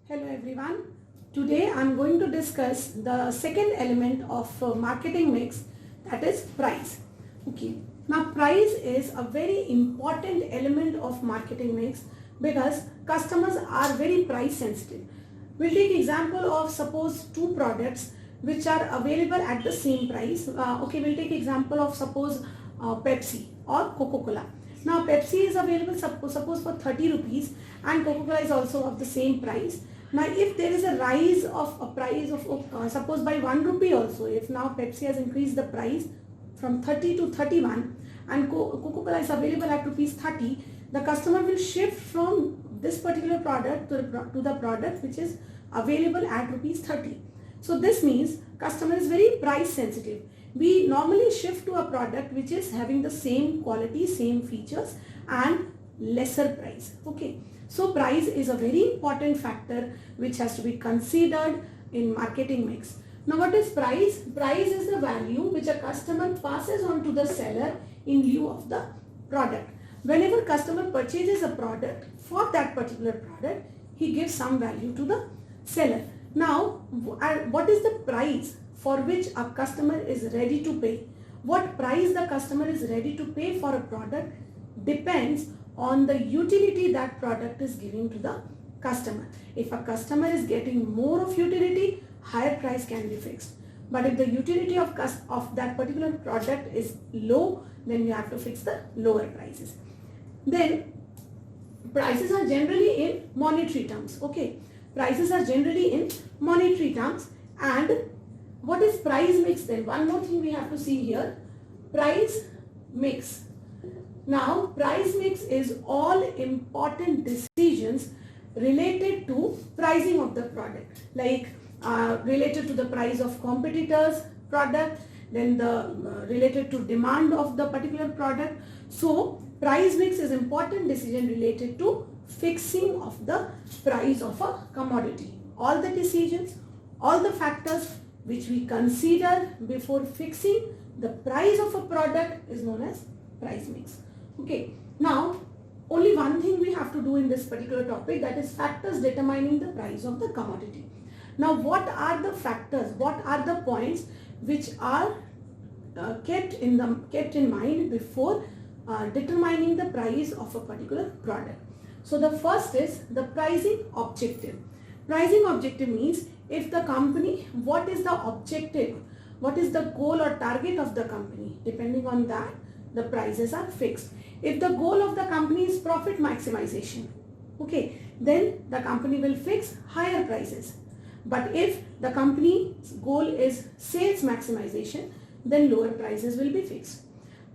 Hello everyone. Today I am going to discuss the second element of marketing mix, that is price. Okay. Now price is a very important element of marketing mix because customers are very price sensitive. We'll take example of suppose two products which are available at the same price. We'll take example of suppose Pepsi or Coca-Cola. Now Pepsi is available suppose for 30 rupees and Coca-Cola is also of the same price. Now if there is a rise of a price of suppose by 1 rupee also, if now Pepsi has increased the price from 30 to 31 and Coca-Cola is available at rupees 30, the customer will shift from this particular product to the product which is available at rupees 30. So this means customer is very price sensitive. We normally shift to a product which is having the same quality, same features and lesser price. Okay. So price is a very important factor which has to be considered in marketing mix. Now what is price? Price is the value which a customer passes on to the seller in lieu of the product. Whenever customer purchases a product, for that particular product, he gives some value to the seller. Now what is the price for which a customer is ready to pay? What price the customer is ready to pay for a product depends on the utility that product is giving to the customer. If a customer is getting more of utility, higher price can be fixed. But if the utility of that particular product is low, then you have to fix the lower prices. Then prices are generally in monetary terms. Okay, prices are generally in monetary terms. And what is price mix then? One more thing we have to see here, price mix. Now price mix is all important decisions related to pricing of the product, like related to the price of competitors product, then the related to demand of the particular product. So price mix is important decision related to fixing of the price of a commodity. All the decisions, all the factors which we consider before fixing the price of a product is known as price mix. Okay, now only one thing we have to do in this particular topic, that is factors determining the price of the commodity. Now what are the factors, what are the points which are kept in mind before determining the price of a particular product? So the first is the pricing objective. Pricing objective means if the company, what is the objective, what is the goal or target of the company, depending on that the prices are fixed. If the goal of the company is profit maximization, okay, then the company will fix higher prices. But if the company's goal is sales maximization, then lower prices will be fixed.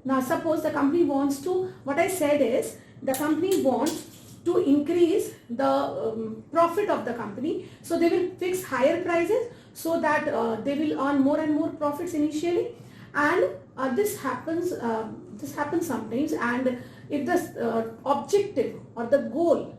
Now suppose the company wants to, what I said is the company wants to increase the profit of the company, so they will fix higher prices so that they will earn more and more profits initially. And this happens sometimes, and if the objective or the goal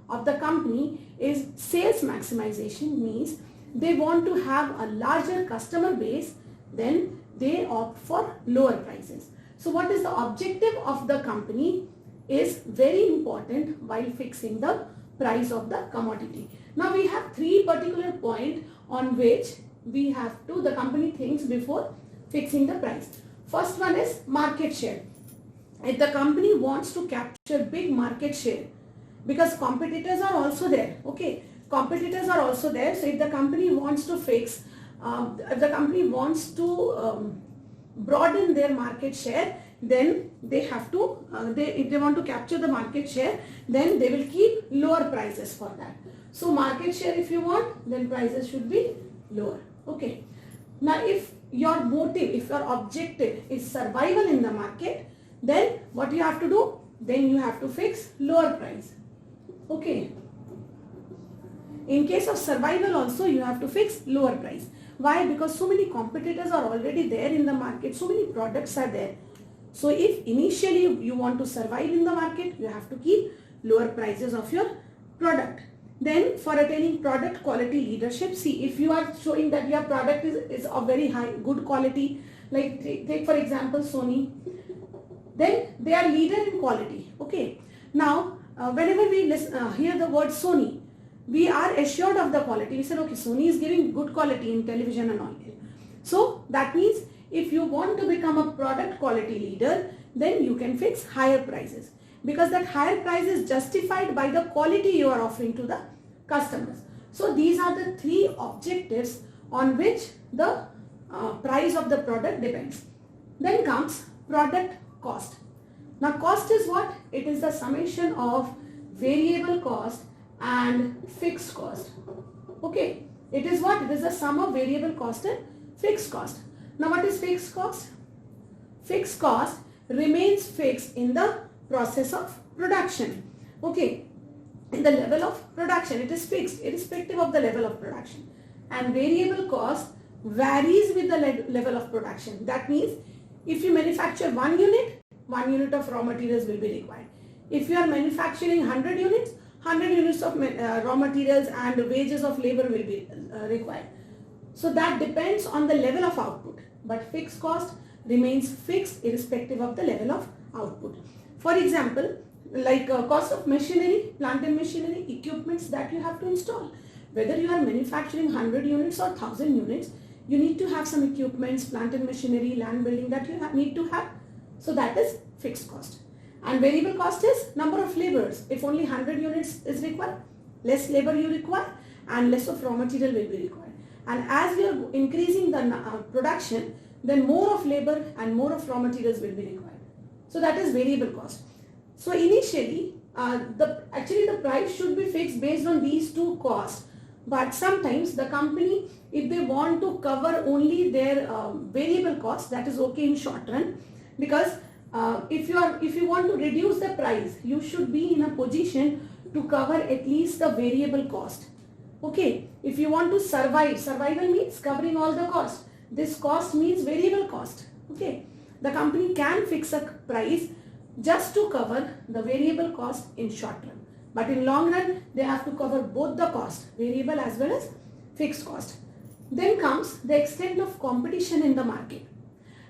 of the company is sales maximization, means they want to have a larger customer base, then they opt for lower prices. So what is the objective of the company is very important while fixing the price of the commodity. Now we have three particular points on which the company thinks before fixing the price. First one is market share. If the company wants to capture big market share, because competitors are also there, okay, competitors are also there. So if the company wants to fix, if the company wants to broaden their market share, then they have to, if they want to capture the market share, then they will keep lower prices for that. So market share if you want, then prices should be lower. Okay. Now if your motive, if your objective is survival in the market, then what you have to do? Then you have to fix lower price. Okay. In case of survival also you have to fix lower price. Why? Because so many competitors are already there in the market, so many products are there. So if initially you want to survive in the market, you have to keep lower prices of your product. Then for attaining product quality leadership, see if you are showing that your product is of very high, good quality, like take for example Sony, then they are leader in quality. Okay. Now whenever we hear the word Sony, we are assured of the quality. We said, okay, Sony is giving good quality in television and all. So that means if you want to become a product quality leader, then you can fix higher prices, because that higher price is justified by the quality you are offering to the customers. So these are the three objectives on which the price of the product depends. Then comes product cost. Now cost is what? It is the summation of variable cost and fixed cost. Okay, it is what? It is the sum of variable cost and fixed cost. Now what is fixed cost? Fixed cost remains fixed in the process of production. Okay, in the level of production it is fixed irrespective of the level of production, and variable cost varies with the level of production. That means if you manufacture 1 unit of raw materials will be required. If you are manufacturing 100 units, 100 units of raw materials and wages of labor will be required. So that depends on the level of output, but fixed cost remains fixed irrespective of the level of output. For example, like cost of machinery, plant and machinery, equipments that you have to install. Whether you are manufacturing 100 units or 1000 units, you need to have some equipments, plant and machinery, land building that you need to have. So that is fixed cost. And variable cost is number of laborers. If only 100 units is required, less labor you require and less of raw material will be required. And as you are increasing the production, then more of labor and more of raw materials will be required. So that is variable cost. So initially, actually the price should be fixed based on these two costs. But sometimes the company, if they want to cover only their variable cost, that is okay in short run, because if you want to reduce the price, you should be in a position to cover at least the variable cost. Okay, if you want to survival means covering all the cost. This cost means variable cost. Okay, the company can fix a price just to cover the variable cost in short run. But in long run, they have to cover both the cost, variable as well as fixed cost. Then comes the extent of competition in the market.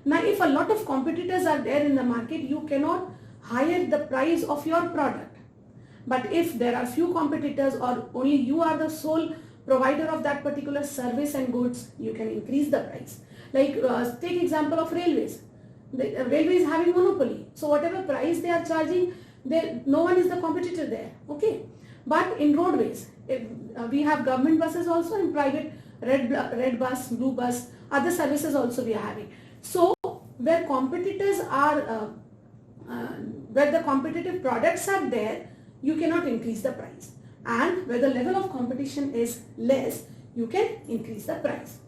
Now, if a lot of competitors are there in the market, you cannot higher the price of your product. But if there are few competitors or only you are the sole provider of that particular service and goods, you can increase the price. Like take example of railways. The railway is having monopoly. So whatever price they are charging, no one is the competitor there. Okay. But in roadways, we have government buses also and private red bus, blue bus, other services also we are having. So where competitors are, where the competitive products are there, you cannot increase the price. And where the level of competition is less, you can increase the price.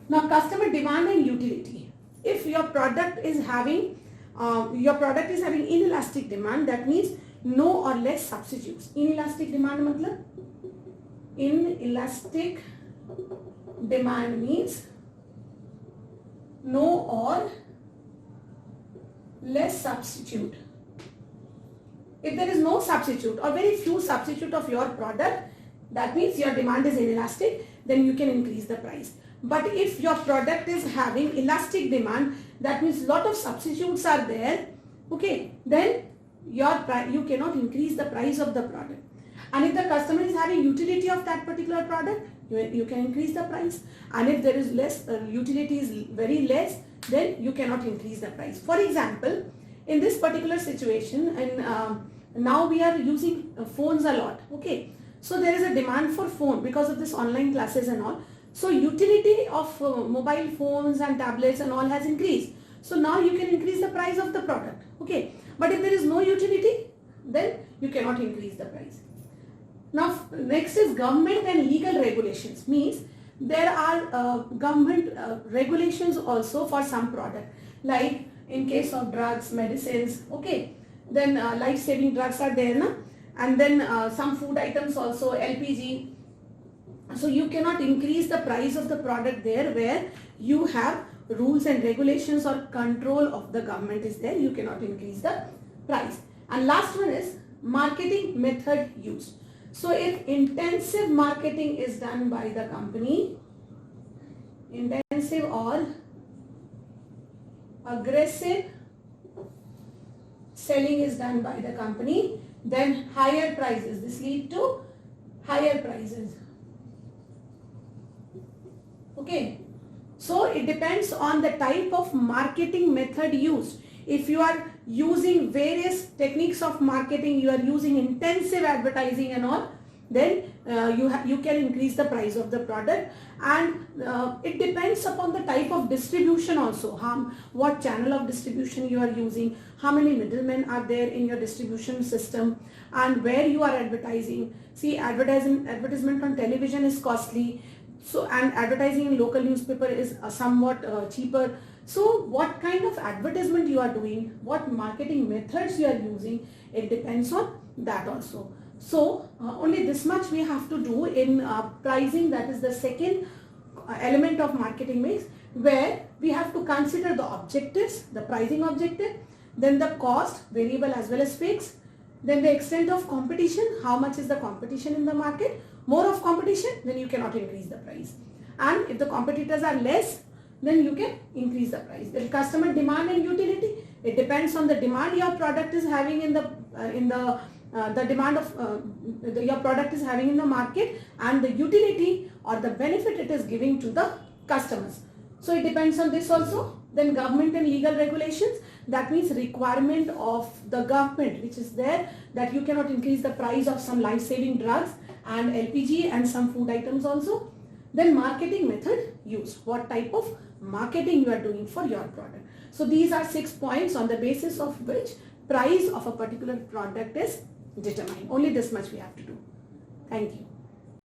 Now customer demand and utility. If your product is having inelastic demand, that means no or less substitutes. Inelastic demand matlab? Inelastic demand means no or less substitute. If there is no substitute or very few substitute of your product, that means your demand is inelastic, then you can increase the price. But if your product is having elastic demand, that means lot of substitutes are there, okay, then you cannot increase the price of the product. And if the customer is having utility of that particular product, you can increase the price. And if there is less, utility is very less, then you cannot increase the price. For example, in this particular situation, and now we are using phones a lot, okay. So there is a demand for phone because of this online classes and all. So utility of mobile phones and tablets and all has increased. So now you can increase the price of the product, okay. But if there is no utility, then you cannot increase the price. Now next is government and legal regulations. Means there are government regulations also for some product, like in case of drugs, medicines, okay. Then life-saving drugs are there, na? And then some food items also, LPG. So you cannot increase the price of the product there where you have rules and regulations or control of the government is there. You cannot increase the price. And last one is marketing method used. So if intensive marketing is done by the company, intensive or aggressive selling is done by the company, then higher prices. This lead to higher prices. Okay, so it depends on the type of marketing method used. If you are using various techniques of marketing, you are using intensive advertising and all, then you can increase the price of the product. And it depends upon the type of distribution also, what channel of distribution you are using, how many middlemen are there in your distribution system, and where you are advertising. See, advertisement on television is costly, so, and advertising in local newspaper is somewhat cheaper. So what kind of advertisement you are doing, what marketing methods you are using, it depends on that also. So only this much we have to do in pricing, that is the second element of marketing mix, where we have to consider the objectives, the pricing objective, then the cost, variable as well as fixed, then the extent of competition, how much is the competition in the market. More of competition, then you cannot increase the price. And if the competitors are less, then you can increase the price. The customer demand and utility, it depends on the demand your product is having in the demand of your product is having in the market, and the utility or the benefit it is giving to the customers. So it depends on this also. Then government and legal regulations, that means requirement of the government which is there, that you cannot increase the price of some life-saving drugs and LPG and some food items also. Then marketing method used, what type of marketing you are doing for your product. So these are 6 points on the basis of which price of a particular product is determined. Only this much we have to do. Thank you.